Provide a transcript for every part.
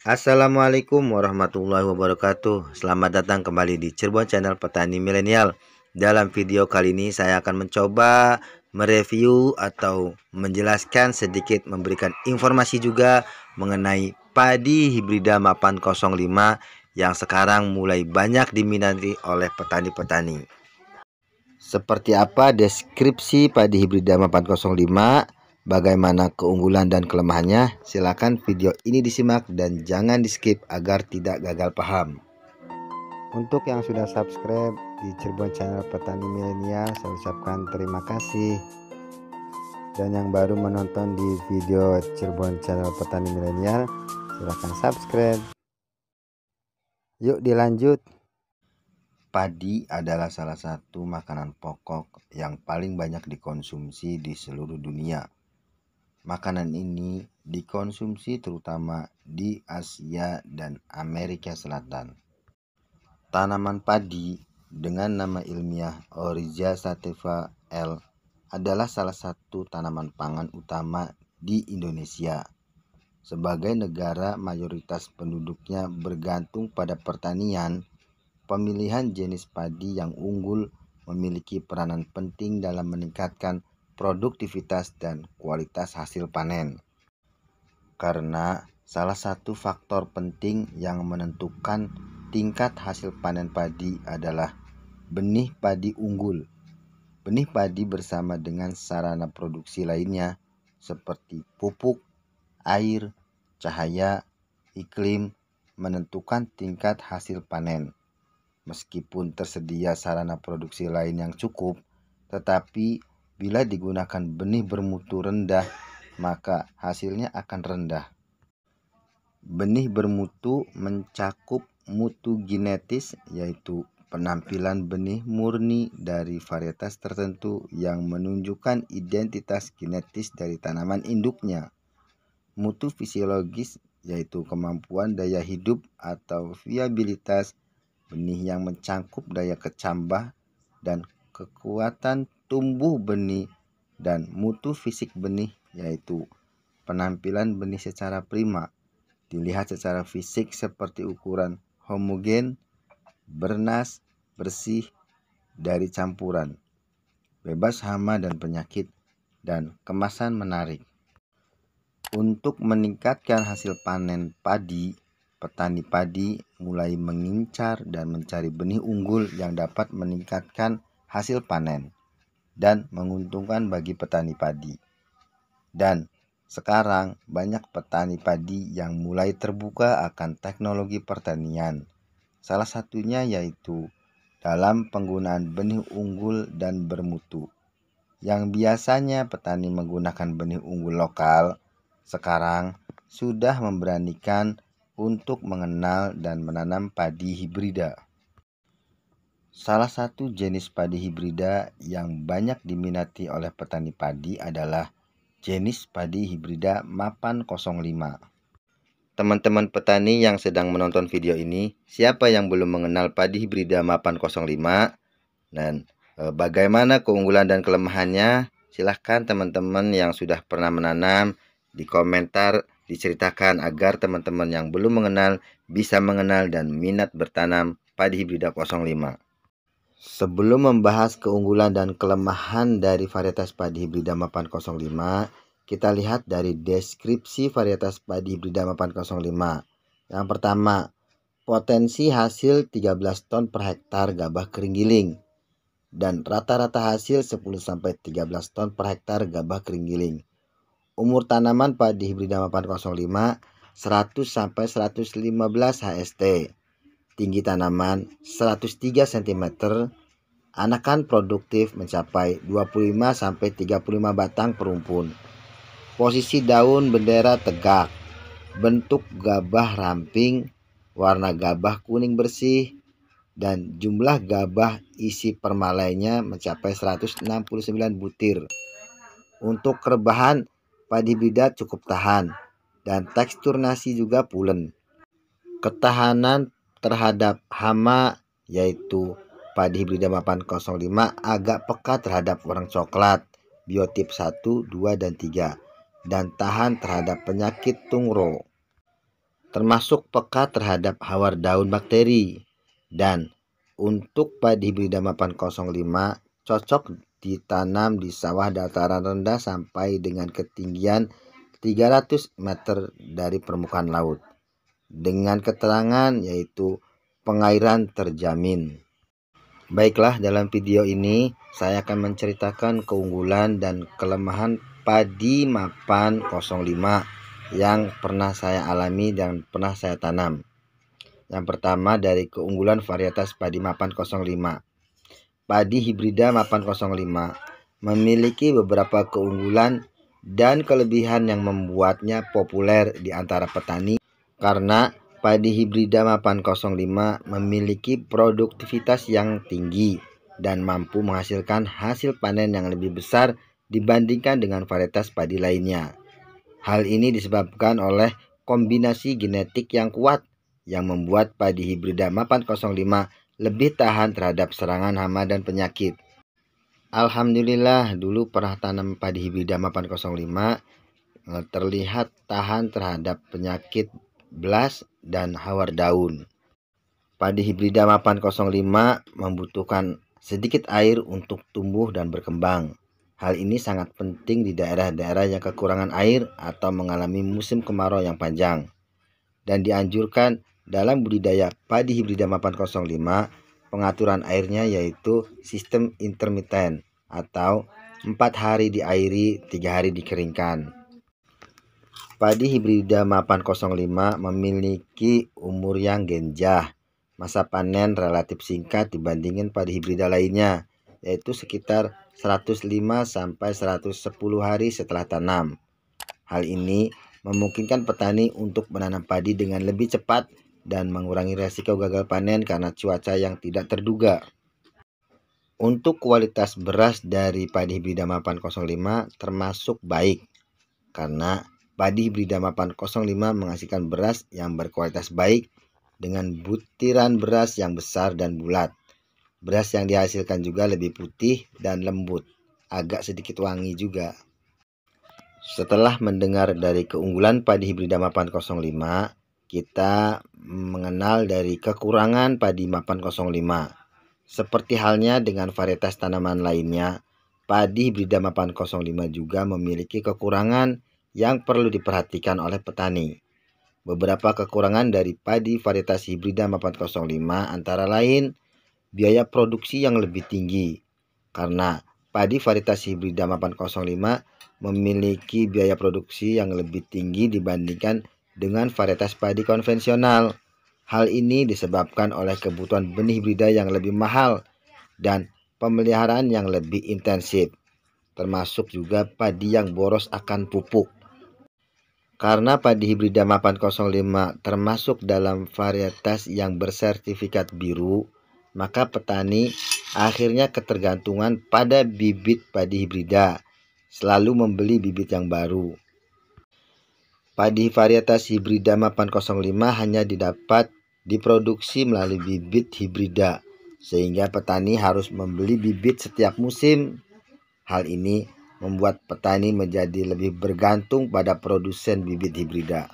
Assalamualaikum warahmatullahi wabarakatuh. Selamat datang kembali di Cirebon Channel Petani Milenial. Dalam video kali ini saya akan mencoba mereview atau menjelaskan sedikit, memberikan informasi juga mengenai padi hibrida Mapan 05 yang sekarang mulai banyak diminati oleh petani-petani. Seperti apa deskripsi padi hibrida Mapan 05? Bagaimana keunggulan dan kelemahannya? Silakan video ini disimak dan jangan di skip agar tidak gagal paham. Untuk yang sudah subscribe di Cirebon Channel Petani Milenial, saya ucapkan terima kasih. Dan yang baru menonton di video Cirebon Channel Petani Milenial, silakan subscribe. Yuk dilanjut. Padi adalah salah satu makanan pokok yang paling banyak dikonsumsi di seluruh dunia. Makanan ini dikonsumsi terutama di Asia dan Amerika Selatan. Tanaman padi dengan nama ilmiah Oryza sativa L adalah salah satu tanaman pangan utama di Indonesia. Sebagai negara mayoritas penduduknya bergantung pada pertanian, pemilihan jenis padi yang unggul memiliki peranan penting dalam meningkatkan produktivitas dan kualitas hasil panen. Karena salah satu faktor penting yang menentukan tingkat hasil panen padi adalah benih padi unggul. Benih padi bersama dengan sarana produksi lainnya seperti pupuk, air, cahaya, iklim menentukan tingkat hasil panen. Meskipun tersedia sarana produksi lain yang cukup, tetapi bila digunakan benih bermutu rendah, maka hasilnya akan rendah. Benih bermutu mencakup mutu genetis, yaitu penampilan benih murni dari varietas tertentu yang menunjukkan identitas genetis dari tanaman induknya. Mutu fisiologis, yaitu kemampuan daya hidup atau viabilitas benih yang mencangkup daya kecambah dan kekuatan tumbuh benih, dan mutu fisik benih, yaitu penampilan benih secara prima, dilihat secara fisik seperti ukuran homogen, bernas, bersih dari campuran, bebas hama dan penyakit, dan kemasan menarik. Untuk meningkatkan hasil panen padi, petani padi mulai mengincar dan mencari benih unggul yang dapat meningkatkan hasil panen dan menguntungkan bagi petani padi. Dan sekarang banyak petani padi yang mulai terbuka akan teknologi pertanian. Salah satunya yaitu dalam penggunaan benih unggul dan bermutu. Yang biasanya petani menggunakan benih unggul lokal, sekarang sudah memberanikan untuk mengenal dan menanam padi hibrida. Salah satu jenis padi hibrida yang banyak diminati oleh petani padi adalah jenis padi hibrida Mapan 05. Teman-teman petani yang sedang menonton video ini, siapa yang belum mengenal padi hibrida Mapan 05 dan bagaimana keunggulan dan kelemahannya? Silahkan teman-teman yang sudah pernah menanam di komentar diceritakan agar teman-teman yang belum mengenal bisa mengenal dan minat bertanam padi hibrida 05. Sebelum membahas keunggulan dan kelemahan dari varietas padi hibrida Mapan 05, kita lihat dari deskripsi varietas padi hibrida Mapan 05. Yang pertama, potensi hasil 13 ton per hektar gabah kering giling dan rata-rata hasil 10-13 ton per hektar gabah kering giling. Umur tanaman padi hibrida Mapan 05 100-115 HST. Tinggi tanaman 103 cm. Anakan produktif mencapai 25-35 batang per rumpun. Posisi daun bendera tegak. Bentuk gabah ramping, warna gabah kuning bersih, dan jumlah gabah isi permalainya mencapai 169 butir. Untuk rebahan, padi hibrida cukup tahan dan tekstur nasi juga pulen. Ketahanan terhadap hama, yaitu padi hibrida Mapan 05 agak peka terhadap warna coklat, biotip 1, 2, dan 3, dan tahan terhadap penyakit tungro. termasuk peka terhadap hawar daun bakteri. Dan untuk padi hibrida 805 cocok ditanam di sawah dataran rendah sampai dengan ketinggian 300 meter dari permukaan laut, dengan keterangan yaitu pengairan terjamin. Baiklah, dalam video ini saya akan menceritakan keunggulan dan kelemahan padi mapan 05 yang pernah saya alami dan pernah saya tanam. Yang pertama, dari keunggulan varietas padi mapan 05. Padi hibrida mapan 05 memiliki beberapa keunggulan dan kelebihan yang membuatnya populer di antara petani, karena padi hibrida mapan 05 memiliki produktivitas yang tinggi dan mampu menghasilkan hasil panen yang lebih besar dibandingkan dengan varietas padi lainnya. Hal ini disebabkan oleh kombinasi genetik yang kuat yang membuat padi hibrida mapan 05 lebih tahan terhadap serangan hama dan penyakit. Alhamdulillah, dulu pernah tanam padi hibrida mapan 05, terlihat tahan terhadap penyakit blas dan hawar daun. Padi hibrida mapan 05 membutuhkan sedikit air untuk tumbuh dan berkembang. Hal ini sangat penting di daerah-daerah yang kekurangan air atau mengalami musim kemarau yang panjang. Dan dianjurkan dalam budidaya padi hibrida mapan 05, pengaturan airnya yaitu sistem intermiten atau 4 hari diairi, 3 hari dikeringkan. Padi hibrida mapan 05 memiliki umur yang genjah. Masa panen relatif singkat dibandingin padi hibrida lainnya, yaitu sekitar 105 sampai 110 hari setelah tanam. Hal ini memungkinkan petani untuk menanam padi dengan lebih cepat dan mengurangi resiko gagal panen karena cuaca yang tidak terduga. Untuk kualitas beras dari padi hibrida mapan 05 termasuk baik, karena padi hibrida mapan 05 menghasilkan beras yang berkualitas baik dengan butiran beras yang besar dan bulat. Beras yang dihasilkan juga lebih putih dan lembut, agak sedikit wangi juga. Setelah mendengar dari keunggulan padi hibrida mapan 05, kita mengenal dari kekurangan padi mapan 05. Seperti halnya dengan varietas tanaman lainnya, padi hibrida mapan 05 juga memiliki kekurangan yang perlu diperhatikan oleh petani. Beberapa kekurangan dari padi varietas hibrida mapan 05 antara lain biaya produksi yang lebih tinggi, karena padi varietas hibrida mapan 05 memiliki biaya produksi yang lebih tinggi dibandingkan dengan varietas padi konvensional. Hal ini disebabkan oleh kebutuhan benih hibrida yang lebih mahal dan pemeliharaan yang lebih intensif, termasuk juga padi yang boros akan pupuk. Karena padi hibrida mapan 05 termasuk dalam varietas yang bersertifikat biru, maka petani akhirnya ketergantungan pada bibit padi hibrida, selalu membeli bibit yang baru. Padi varietas hibrida mapan 05 hanya didapat diproduksi melalui bibit hibrida, sehingga petani harus membeli bibit setiap musim. Hal ini membuat petani menjadi lebih bergantung pada produsen bibit hibrida.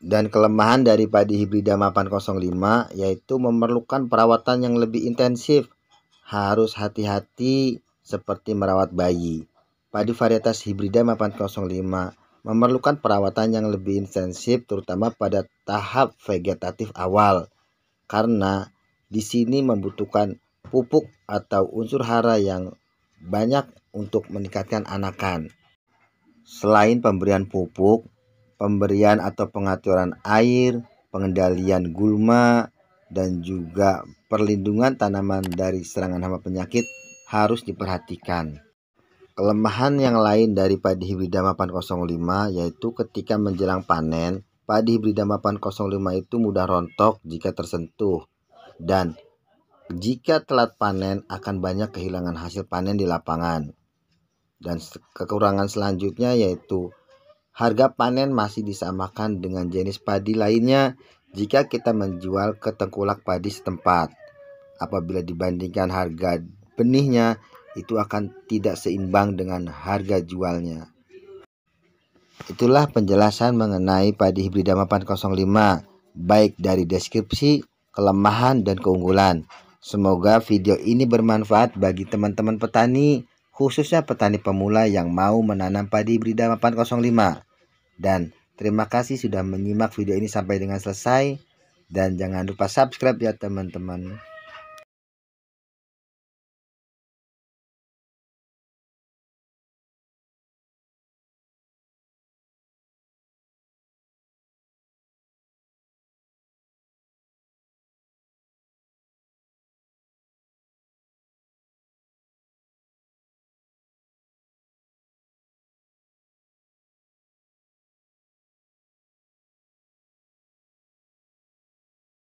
Dan kelemahan dari padi hibrida mapan 05 yaitu memerlukan perawatan yang lebih intensif. Harus hati-hati seperti merawat bayi. Padi varietas hibrida mapan 05 memerlukan perawatan yang lebih intensif, terutama pada tahap vegetatif awal, karena di sini membutuhkan pupuk atau unsur hara yang banyak untuk meningkatkan anakan. Selain pemberian pupuk, pemberian atau pengaturan air, pengendalian gulma, dan juga perlindungan tanaman dari serangan hama penyakit harus diperhatikan. Kelemahan yang lain dari padi hibrida mapan 05 yaitu ketika menjelang panen, padi hibrida mapan 05 itu mudah rontok jika tersentuh, dan jika telat panen akan banyak kehilangan hasil panen di lapangan. Dan kekurangan selanjutnya yaitu harga panen masih disamakan dengan jenis padi lainnya jika kita menjual ke tengkulak padi setempat. Apabila dibandingkan harga benihnya, itu akan tidak seimbang dengan harga jualnya. Itulah penjelasan mengenai padi hibrida 405, baik dari deskripsi, kelemahan, dan keunggulan. Semoga video ini bermanfaat bagi teman-teman petani, khususnya petani pemula yang mau menanam padi hibrida 405. Dan terima kasih sudah menyimak video ini sampai dengan selesai. Dan jangan lupa subscribe ya teman-teman.